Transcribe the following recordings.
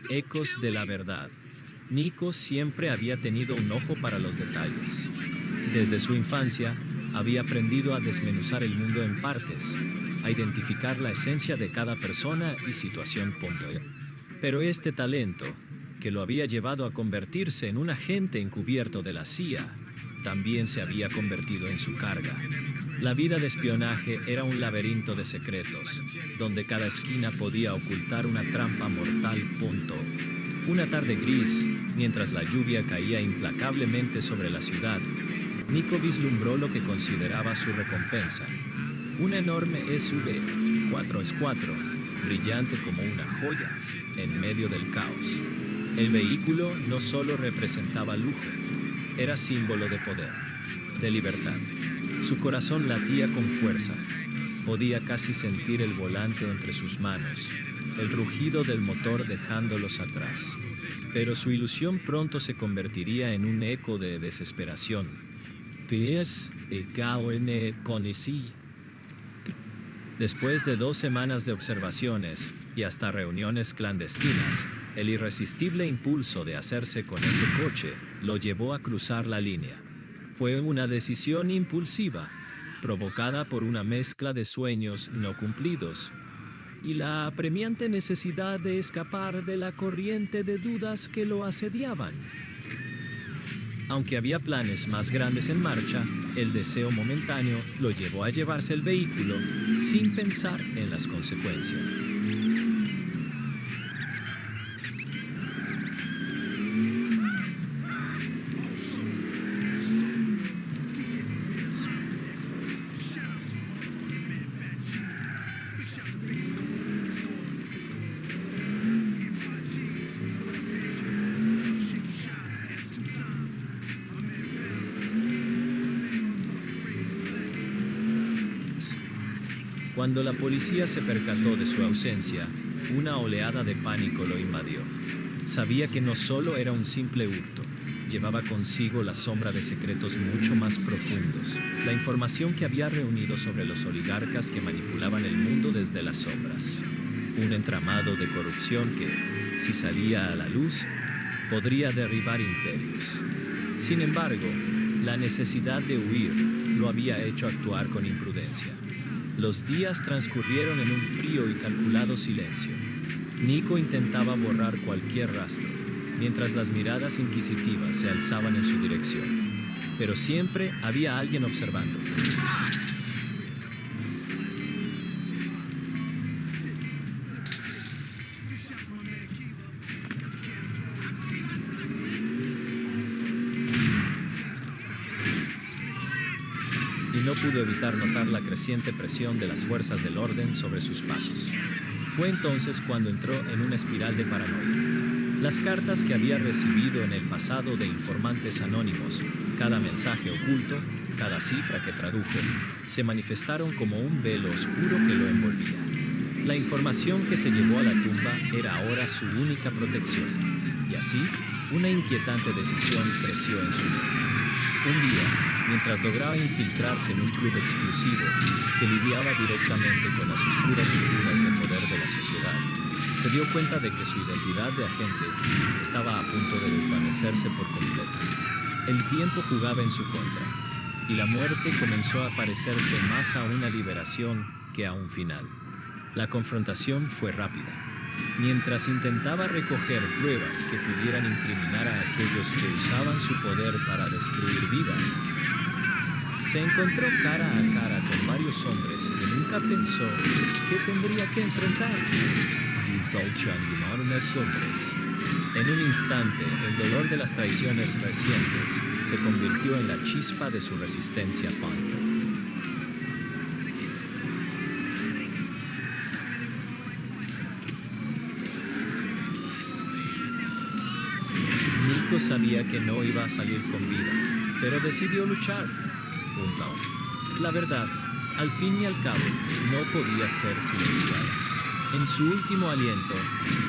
Ecos de la verdad. Nico siempre había tenido un ojo para los detalles. Desde su infancia, había aprendido a desmenuzar el mundo en partes, a identificar la esencia de cada persona y situación. Pero este talento, que lo había llevado a convertirse en un agente encubierto de la CIA, también se había convertido en su carga. La vida de espionaje era un laberinto de secretos, donde cada esquina podía ocultar una trampa mortal. Una tarde gris, mientras la lluvia caía implacablemente sobre la ciudad, Nico vislumbró lo que consideraba su recompensa. Una enorme SUV 4x4, brillante como una joya, en medio del caos. El vehículo no solo representaba lujo, era símbolo de poder, de libertad. Su corazón latía con fuerza. Podía casi sentir el volante entre sus manos, el rugido del motor dejándolos atrás. Pero su ilusión pronto se convertiría en un eco de desesperación. Después de 2 semanas de observaciones y hasta reuniones clandestinas, el irresistible impulso de hacerse con ese coche lo llevó a cruzar la línea. Fue una decisión impulsiva, provocada por una mezcla de sueños no cumplidos y la apremiante necesidad de escapar de la corriente de dudas que lo asediaban. Aunque había planes más grandes en marcha, el deseo momentáneo lo llevó a llevarse el vehículo sin pensar en las consecuencias. Cuando la policía se percató de su ausencia, una oleada de pánico lo invadió. Sabía que no solo era un simple hurto, llevaba consigo la sombra de secretos mucho más profundos, la información que había reunido sobre los oligarcas que manipulaban el mundo desde las sombras. Un entramado de corrupción que, si salía a la luz, podría derribar imperios. Sin embargo, la necesidad de huir lo había hecho actuar con imprudencia. Los días transcurrieron en un frío y calculado silencio. Nico intentaba borrar cualquier rastro, mientras las miradas inquisitivas se alzaban en su dirección. Pero siempre había alguien observando. Y no pudo evitar notar la creciente presión de las fuerzas del orden sobre sus pasos. Fue entonces cuando entró en una espiral de paranoia. Las cartas que había recibido en el pasado de informantes anónimos, cada mensaje oculto, cada cifra que tradujo, se manifestaron como un velo oscuro que lo envolvía. La información que se llevó a la tumba era ahora su única protección. Y así, una inquietante decisión creció en su mente. Un día, mientras lograba infiltrarse en un club exclusivo que lidiaba directamente con las oscuras figuras de poder de la sociedad, se dio cuenta de que su identidad de agente estaba a punto de desvanecerse por completo. El tiempo jugaba en su contra, y la muerte comenzó a parecerse más a una liberación que a un final. La confrontación fue rápida. Mientras intentaba recoger pruebas que pudieran incriminar a aquellos que usaban su poder para destruir vidas, se encontró cara a cara con varios hombres que nunca pensó que tendría que enfrentar. En un instante, el dolor de las traiciones recientes se convirtió en la chispa de su resistencia punk. Nico sabía que no iba a salir con vida, pero decidió luchar. La verdad, al fin y al cabo, no podía ser silenciada. En su último aliento,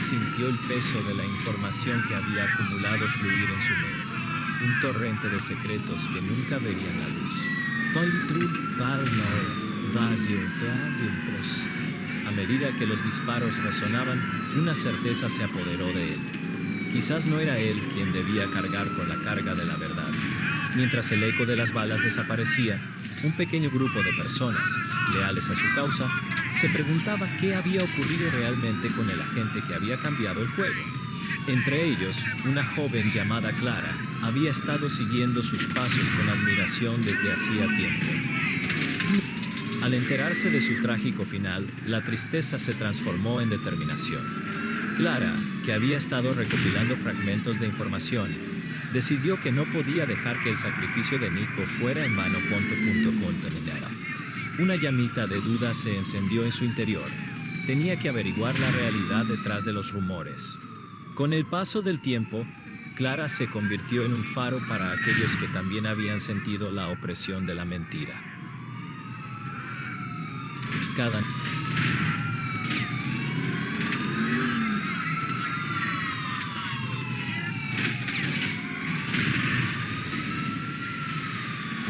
sintió el peso de la información que había acumulado fluir en su mente. Un torrente de secretos que nunca verían la luz. A medida que los disparos resonaban, una certeza se apoderó de él. Quizás no era él quien debía cargar con la carga de la verdad. Mientras el eco de las balas desaparecía, un pequeño grupo de personas, leales a su causa, se preguntaba qué había ocurrido realmente con el agente que había cambiado el juego. Entre ellos, una joven llamada Clara había estado siguiendo sus pasos con admiración desde hacía tiempo. Al enterarse de su trágico final, la tristeza se transformó en determinación. Clara, que había estado recopilando fragmentos de información, decidió que no podía dejar que el sacrificio de Nico fuera en vano. Una llamita de duda se encendió en su interior. Tenía que averiguar la realidad detrás de los rumores. Con el paso del tiempo, Clara se convirtió en un faro para aquellos que también habían sentido la opresión de la mentira. Cada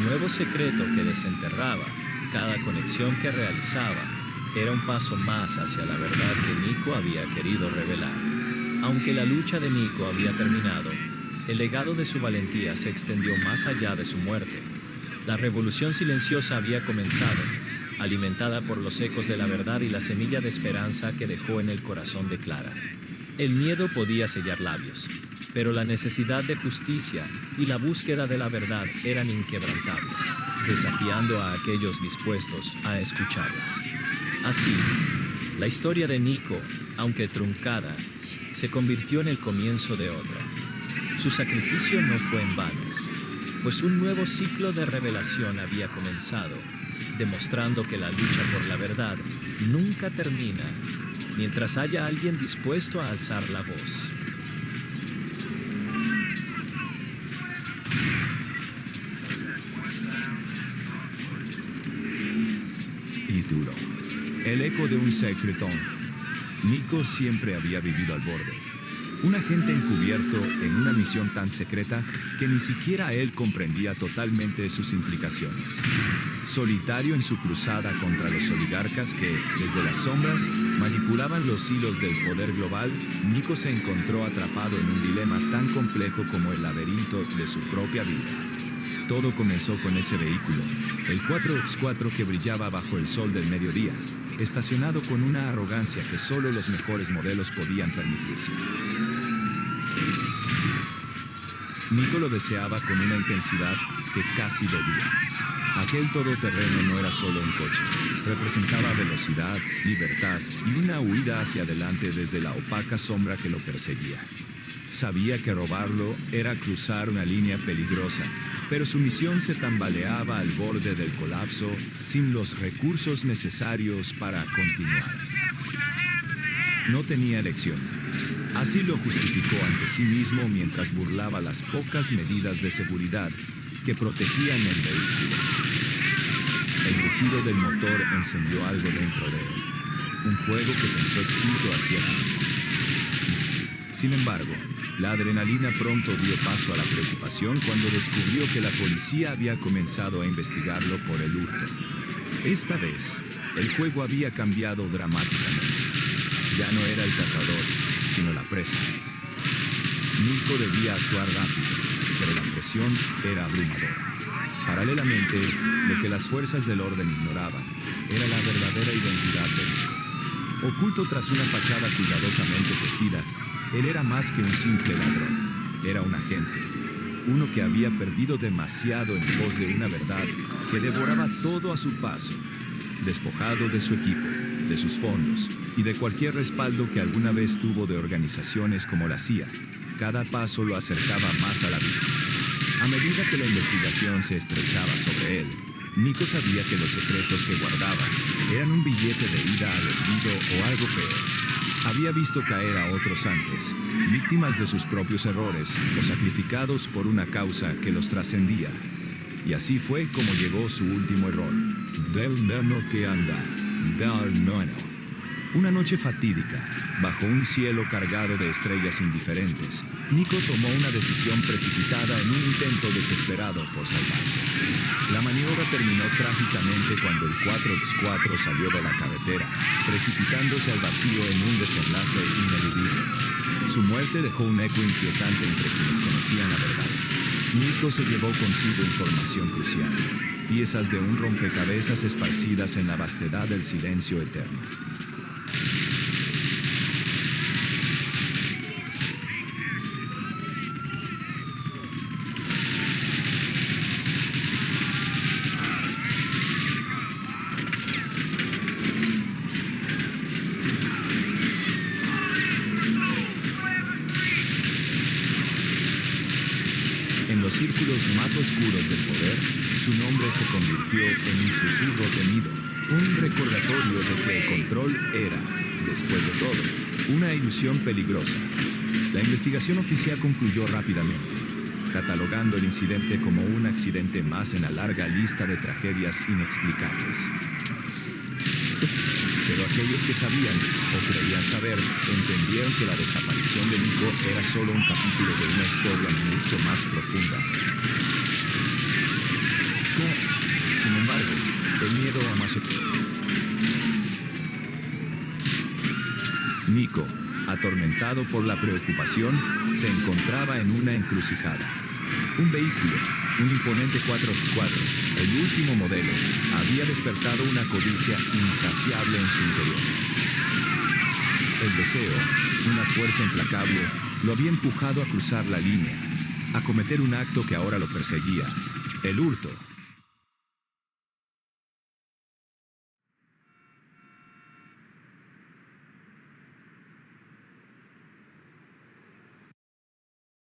nuevo secreto que desenterraba, cada conexión que realizaba, era un paso más hacia la verdad que Nico había querido revelar. Aunque la lucha de Nico había terminado, el legado de su valentía se extendió más allá de su muerte. La revolución silenciosa había comenzado, alimentada por los ecos de la verdad y la semilla de esperanza que dejó en el corazón de Clara. El miedo podía sellar labios, pero la necesidad de justicia y la búsqueda de la verdad eran inquebrantables, desafiando a aquellos dispuestos a escucharlas. Así, la historia de Nico, aunque truncada, se convirtió en el comienzo de otra. Su sacrificio no fue en vano, pues un nuevo ciclo de revelación había comenzado, demostrando que la lucha por la verdad nunca termina mientras haya alguien dispuesto a alzar la voz. Y duro. El eco de un secretón. Nico siempre había vivido al borde. Un agente encubierto en una misión tan secreta que ni siquiera él comprendía totalmente sus implicaciones. Solitario en su cruzada contra los oligarcas que, desde las sombras, manipulaban los hilos del poder global, Nico se encontró atrapado en un dilema tan complejo como el laberinto de su propia vida. Todo comenzó con ese vehículo, el 4X4 que brillaba bajo el sol del mediodía, estacionado con una arrogancia que solo los mejores modelos podían permitirse. Nico lo deseaba con una intensidad que casi dolía. Aquel todoterreno no era solo un coche, representaba velocidad, libertad y una huida hacia adelante desde la opaca sombra que lo perseguía. Sabía que robarlo era cruzar una línea peligrosa, pero su misión se tambaleaba al borde del colapso sin los recursos necesarios para continuar. No tenía elección. Así lo justificó ante sí mismo mientras burlaba las pocas medidas de seguridad que protegían el vehículo. El rugido del motor encendió algo dentro de él, un fuego que pensó extinto hacía tiempo. Sin embargo, la adrenalina pronto dio paso a la preocupación cuando descubrió que la policía había comenzado a investigarlo por el hurto. Esta vez, el juego había cambiado dramáticamente. Ya no era el cazador, sino la presa. Nico debía actuar rápido, pero la presión era abrumadora. Paralelamente, lo que las fuerzas del orden ignoraban era la verdadera identidad de Nico. Oculto tras una fachada cuidadosamente tejida, él era más que un simple ladrón. Era un agente, uno que había perdido demasiado en pos de una verdad que devoraba todo a su paso, despojado de su equipo, de sus fondos y de cualquier respaldo que alguna vez tuvo de organizaciones como la CIA. Cada paso lo acercaba más a la vista. A medida que la investigación se estrechaba sobre él, Nico sabía que los secretos que guardaba eran un billete de ida al olvido o algo peor. Había visto caer a otros antes, víctimas de sus propios errores o sacrificados por una causa que los trascendía. Y así fue como llegó su último error. Del neno que anda, del neno. Una noche fatídica, bajo un cielo cargado de estrellas indiferentes, Nico tomó una decisión precipitada en un intento desesperado por salvarse. La maniobra terminó trágicamente cuando el 4x4 salió de la carretera, precipitándose al vacío en un desenlace ineludible. Su muerte dejó un eco inquietante entre quienes conocían la verdad. Nico se llevó consigo información crucial, piezas de un rompecabezas esparcidas en la vastedad del silencio eterno. En los círculos más oscuros del poder, su nombre se convirtió en un susurro temido, un recordatorio de que el control era, después de todo, una ilusión peligrosa. La investigación oficial concluyó rápidamente, catalogando el incidente como un accidente más en la larga lista de tragedias inexplicables. Pero aquellos que sabían, o creían saber, entendieron que la desaparición de Nico era solo un capítulo de una historia mucho más profunda. Sin embargo, el miedo a más... Nico, atormentado por la preocupación, se encontraba en una encrucijada. Un vehículo, un imponente 4x4, el último modelo, había despertado una codicia insaciable en su interior. El deseo, una fuerza implacable, lo había empujado a cruzar la línea, a cometer un acto que ahora lo perseguía, el hurto.